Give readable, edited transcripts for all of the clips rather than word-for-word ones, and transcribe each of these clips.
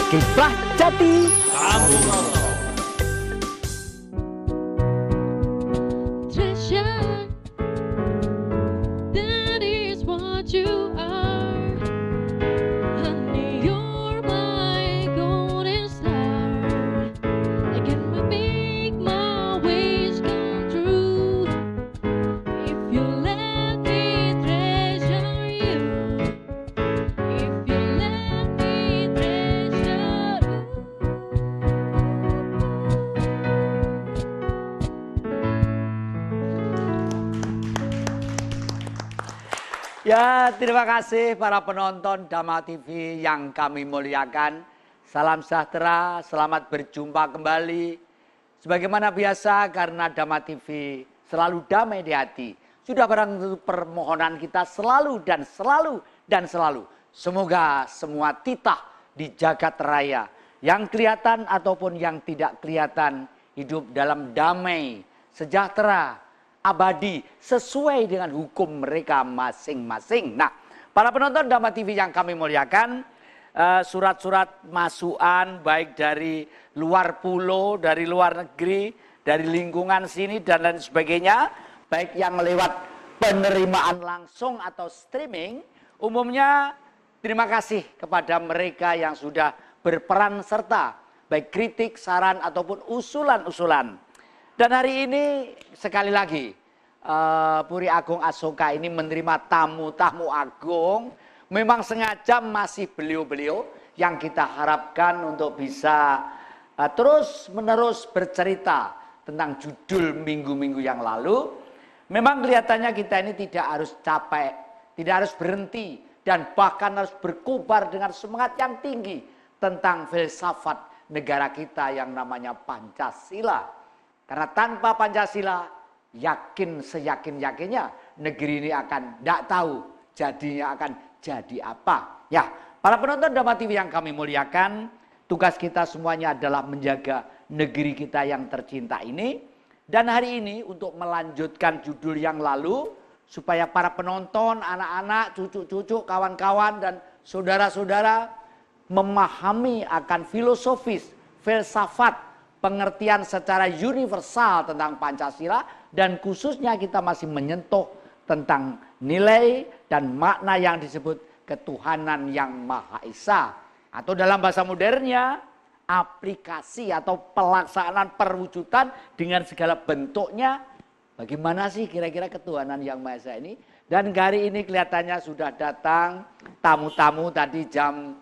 Kiblah Jati. Treasure, that is what you are. Honey, you're my golden star. I can make my wish come true if you let me treasure you. If you let me treasure you. Ya, terima kasih para penonton Dhamma TV yang kami muliakan. Salam sejahtera, selamat berjumpa kembali. Sebagaimana biasa, karena Dhamma TV selalu damai di hati. Sudah barang tentu permohonan kita selalu dan selalu dan selalu. Semoga semua titah di jagat raya, yang kelihatan ataupun yang tidak kelihatan, hidup dalam damai, sejahtera, abadi sesuai dengan hukum mereka masing-masing. Nah, para penonton Dhamma TV yang kami muliakan, surat-surat masukan baik dari luar pulau, dari luar negeri, dari lingkungan sini dan lain sebagainya, baik yang lewat penerimaan langsung atau streaming, umumnya terima kasih kepada mereka yang sudah berperan serta, baik kritik, saran ataupun usulan-usulan. Dan hari ini sekali lagi Puri Agung Asoka ini menerima tamu-tamu agung. Memang sengaja masih beliau-beliau yang kita harapkan untuk bisa terus-menerus bercerita tentang judul minggu-minggu yang lalu. Memang kelihatannya kita ini tidak harus capek, tidak harus berhenti, dan bahkan harus berkobar dengan semangat yang tinggi tentang filsafat negara kita yang namanya Pancasila. Karena tanpa Pancasila, yakin seyakin-yakinnya negeri ini akan tidak tahu jadinya akan jadi apa. Ya, para penonton Dhamma TV yang kami muliakan, tugas kita semuanya adalah menjaga negeri kita yang tercinta ini. Dan hari ini untuk melanjutkan judul yang lalu, supaya para penonton, anak-anak, cucu-cucu, kawan-kawan, dan saudara-saudara memahami akan filosofis, filsafat, pengertian secara universal tentang Pancasila, dan khususnya kita masih menyentuh tentang nilai dan makna yang disebut ketuhanan yang Maha Esa. Atau dalam bahasa modernnya, aplikasi atau pelaksanaan perwujudan dengan segala bentuknya. Bagaimana sih kira-kira ketuhanan yang Maha Esa ini? Dan hari ini kelihatannya sudah datang tamu-tamu tadi jam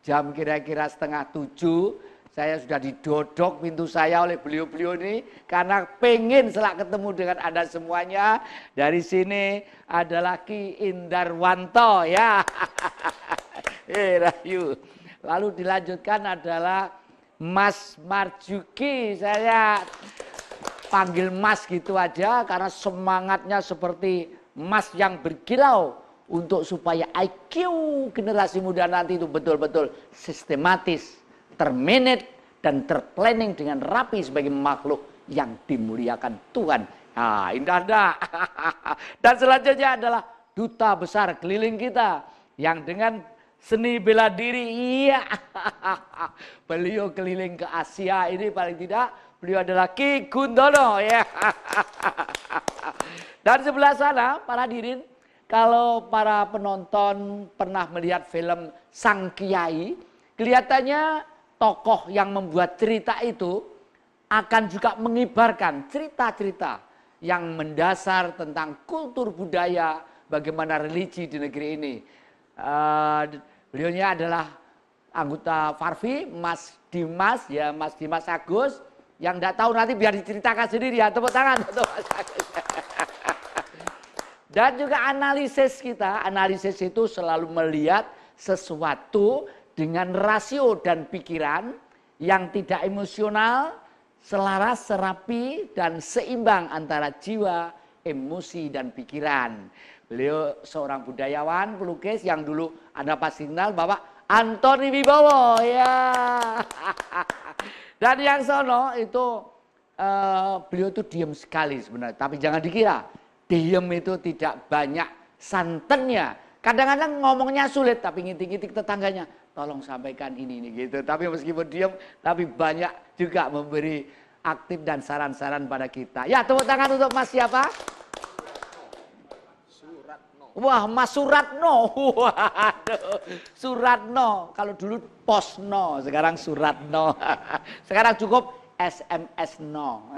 kira-kira 6:30. Saya sudah didodok pintu saya oleh beliau-beliau ini karena pengen selak ketemu dengan Anda semuanya. Dari sini adalah Ki Indarwanto ya. Rayu. Lalu dilanjutkan adalah Mas Marjuki. Saya panggil Mas gitu aja karena semangatnya seperti Mas yang berkilau untuk supaya IQ generasi muda nanti itu betul-betul sistematis, termanage dan terplanning dengan rapi sebagai makhluk yang dimuliakan Tuhan. Nah, indah. Dan selanjutnya adalah duta besar keliling kita yang dengan seni bela diri, iya. Beliau keliling ke Asia ini paling tidak, beliau adalah Ki Gundono ya. Dan sebelah sana para hadirin, kalau para penonton pernah melihat film Sang Kiai, kelihatannya tokoh yang membuat cerita itu akan juga mengibarkan cerita-cerita yang mendasar tentang kultur budaya, bagaimana religi di negeri ini. Beliaunya adalah anggota Farvi, Mas Dimas ya, Mas Dimas Agus. Yang tidak tahu nanti biar diceritakan sendiri ya, tepuk tangan untuk Mas Agus. Dan juga analisis kita, analisis itu selalu melihat sesuatu dengan rasio dan pikiran yang tidak emosional, selaras, serapi, dan seimbang antara jiwa, emosi, dan pikiran. Beliau seorang budayawan, pelukis yang dulu Anda pasti kenal, Bapak Antoni Wibowo ya. Dan yang sono itu beliau itu diam sekali sebenarnya, tapi jangan dikira diam itu tidak banyak santannya. Kadang-kadang ngomongnya sulit tapi ngitik-ngitik tetangganya. tolong sampaikan ini gitu. Tapi meskipun diam, tapi banyak juga memberi aktif dan saran-saran pada kita. Ya, tepuk tangan untuk Mas siapa? Wah, Mas Suratno. Waduh, Suratno. Kalau dulu Posno, sekarang Suratno. Sekarang cukup SMS no.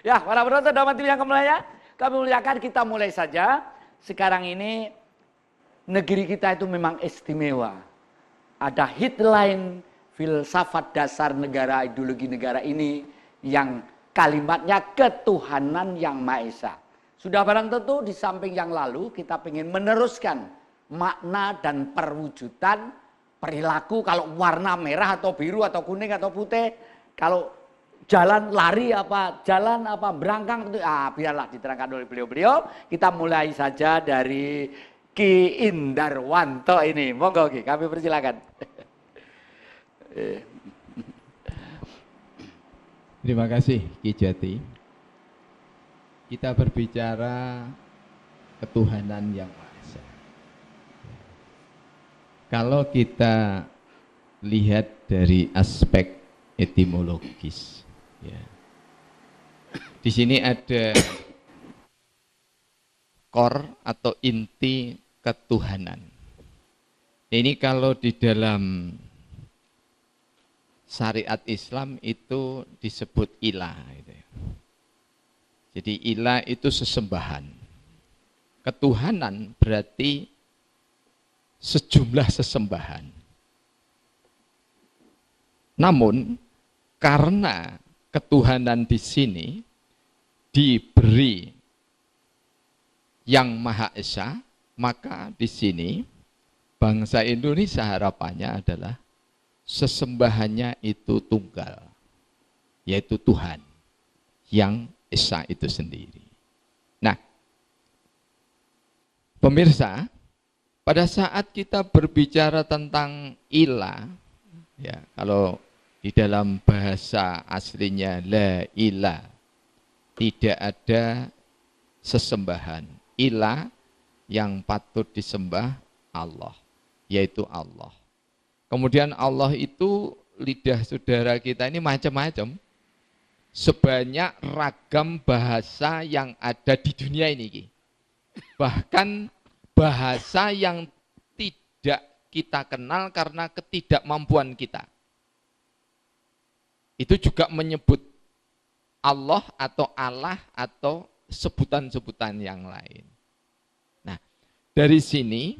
Ya, para penonton Dhamma TV yang kami muliakan, kita mulai saja. Sekarang ini negeri kita itu memang istimewa. Ada headline filsafat dasar negara, ideologi negara ini yang kalimatnya ketuhanan yang Maha Esa. Sudah barang tentu di samping yang lalu kita ingin meneruskan makna dan perwujudan perilaku, kalau warna merah atau biru atau kuning atau putih, kalau jalan lari apa, jalan apa, berangkang, biarlah diterangkan oleh beliau-beliau. Kita mulai saja dari Ki Indarwanto ini. Monggo Ki, kami persilakan. Terima kasih Ki Jati. Kita berbicara ketuhanan yang Maha Esa. Kalau kita lihat dari aspek etimologis, ya. Di sini ada core atau inti ketuhanan. Ini kalau di dalam syariat Islam itu disebut ilah. Gitu ya. Jadi ilah itu sesembahan. Ketuhanan berarti sejumlah sesembahan. Namun karena ketuhanan di sini diberi yang Maha Esa, maka di sini bangsa Indonesia harapannya adalah sesembahannya itu tunggal, yaitu Tuhan yang Esa itu sendiri. Nah, pemirsa, pada saat kita berbicara tentang ilah, ya, kalau di dalam bahasa aslinya la ilah, tidak ada sesembahan. Ilah yang patut disembah Allah, yaitu Allah. Kemudian Allah itu lidah saudara kita ini macam-macam. Sebanyak ragam bahasa yang ada di dunia ini. Bahkan bahasa yang tidak kita kenal karena ketidakmampuan kita. Itu juga menyebut Allah atau Allah atau sebutan-sebutan yang lain. Nah, dari sini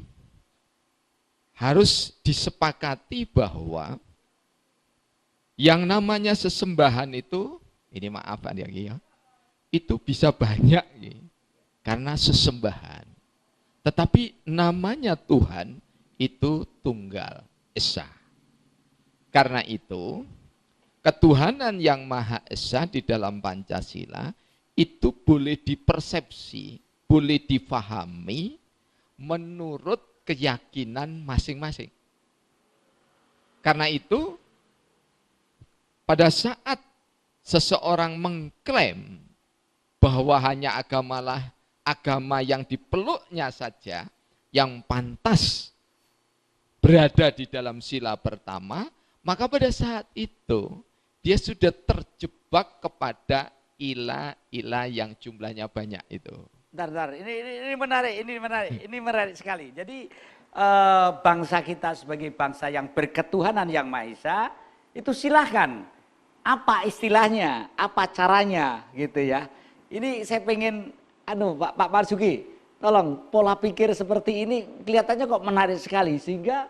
harus disepakati bahwa yang namanya sesembahan itu, ini maaf ya, itu bisa banyak ya, karena sesembahan. Tetapi namanya Tuhan itu tunggal, Esa. Karena itu, ketuhanan yang Maha Esa di dalam Pancasila itu boleh dipersepsi, boleh difahami menurut keyakinan masing-masing. Karena itu, pada saat seseorang mengklaim bahwa hanya agama yang dipeluknya saja yang pantas berada di dalam sila pertama, maka pada saat itu dia sudah terjebak kepada ilah-ilah yang jumlahnya banyak itu. Bentar. Ini menarik sekali. Jadi bangsa kita sebagai bangsa yang berketuhanan yang Maha Esa, itu silahkan. Apa istilahnya, apa caranya gitu ya. Ini saya pengen, Pak Marzuki, tolong pola pikir seperti ini kelihatannya kok menarik sekali. Sehingga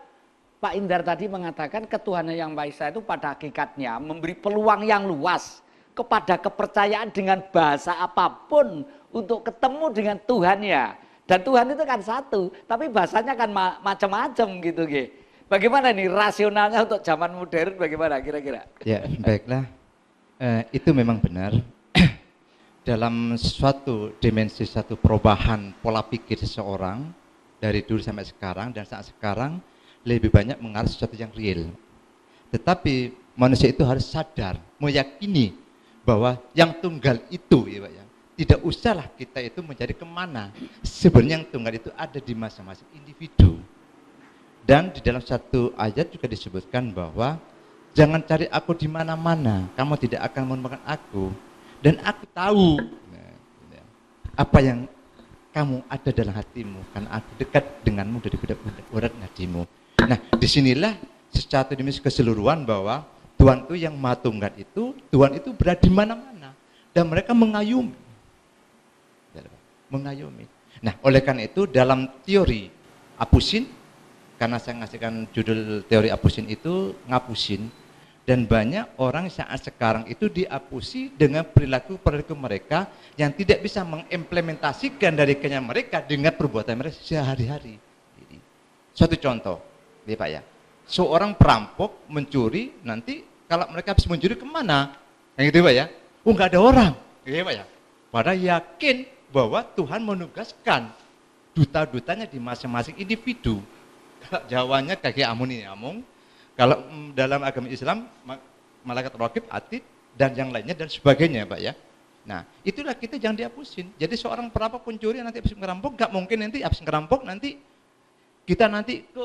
Pak Indar tadi mengatakan ketuhanan yang Maha Esa itu pada hakikatnya memberi peluang yang luas kepada kepercayaan dengan bahasa apapun untuk ketemu dengan Tuhannya. Dan Tuhan itu kan satu, tapi bahasanya kan macam-macam gitu. Bagaimana nih rasionalnya untuk zaman modern, bagaimana kira-kira? Ya, baiklah. Itu memang benar. Dalam suatu dimensi, satu perubahan pola pikir seseorang dari dulu sampai sekarang, dan saat sekarang lebih banyak mengarah sesuatu yang real. Tetapi manusia itu harus sadar, meyakini bahwa yang tunggal itu, ya Pak, ya, tidak usahlah kita itu mencari kemana. Sebenarnya yang tunggal itu ada di masing-masing individu. Dan di dalam satu ayat juga disebutkan bahwa jangan cari aku di mana-mana, kamu tidak akan menemukan aku. Dan aku tahu apa yang kamu ada dalam hatimu, karena aku dekat denganmu dari urat nadimu. Nah, disinilah secara demi keseluruhan bahwa Tuhan itu yang Maha Tunggal itu, Tuhan itu berada di mana-mana dan mereka mengayumi. Nah, oleh karena itu dalam teori Apusin, karena saya ngasihkan judul teori Apusin itu ngapusin, dan banyak orang saat sekarang itu diapusi dengan perilaku-perilaku mereka yang tidak bisa mengimplementasikan dari kenyang mereka dengan perbuatan mereka sehari-hari. Jadi, suatu contoh, ya Pak ya, seorang perampok mencuri, nanti kalau mereka habis mencuri kemana? Yang gitu Pak ya, nggak ada orang, ya Pak ya. Padahal yakin bahwa Tuhan menugaskan duta-dutanya di masing-masing individu. Kalau Jawanya kaki amun ini amung, kalau dalam agama Islam malaikat raqib, atid, dan yang lainnya dan sebagainya Pak ya. Nah, itulah kita jangan dihapusin. Jadi seorang perampok pencuri nanti habis ngerampok, nggak mungkin nanti habis ngerampok nanti kita nanti ke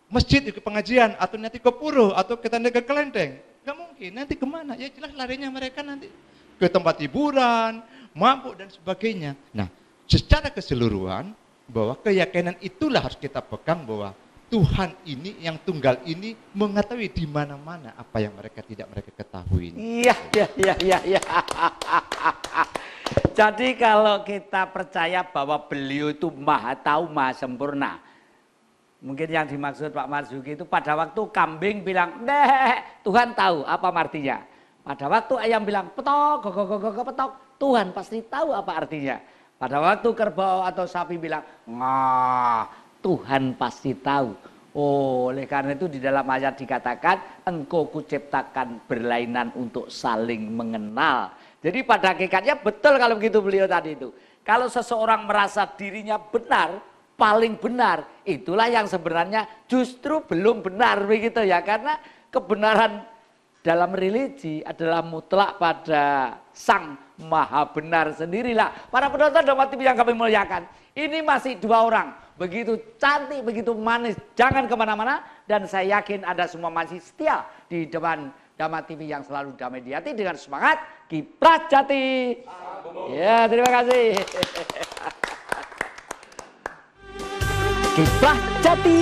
masjid, ke pengajian, atau nanti ke pura, atau kita nanti ke kelenteng. Nggak mungkin, nanti kemana? Ya jelas larinya mereka nanti ke tempat hiburan, mabuk dan sebagainya. Nah, secara keseluruhan bahwa keyakinan itulah harus kita pegang bahwa Tuhan ini yang tunggal ini mengetahui di mana-mana apa yang mereka tidak mereka ketahui. Iya. Jadi kalau kita percaya bahwa beliau itu maha tahu, maha sempurna. Mungkin yang dimaksud Pak Marzuki itu pada waktu kambing bilang, Tuhan tahu apa artinya. Pada waktu ayam bilang, petok, petok, Tuhan pasti tahu apa artinya. Pada waktu kerbau atau sapi bilang, Tuhan pasti tahu. Oleh karena itu di dalam ayat dikatakan, engkau kuciptakan berlainan untuk saling mengenal. Jadi pada hakikatnya betul kalau begitu beliau tadi itu. Kalau seseorang merasa dirinya benar, paling benar, itulah yang sebenarnya justru belum benar begitu ya. Karena kebenaran dalam religi adalah mutlak pada Sang Maha Benar sendirilah. Para penonton Dhamma TV yang kami muliakan, ini masih 2 orang, begitu cantik, begitu manis, jangan kemana-mana. Dan saya yakin Anda semua masih setia di depan Dhamma TV yang selalu damai di hati dengan semangat Kiprah Jati. Ya, terima kasih. Kiprah Jati.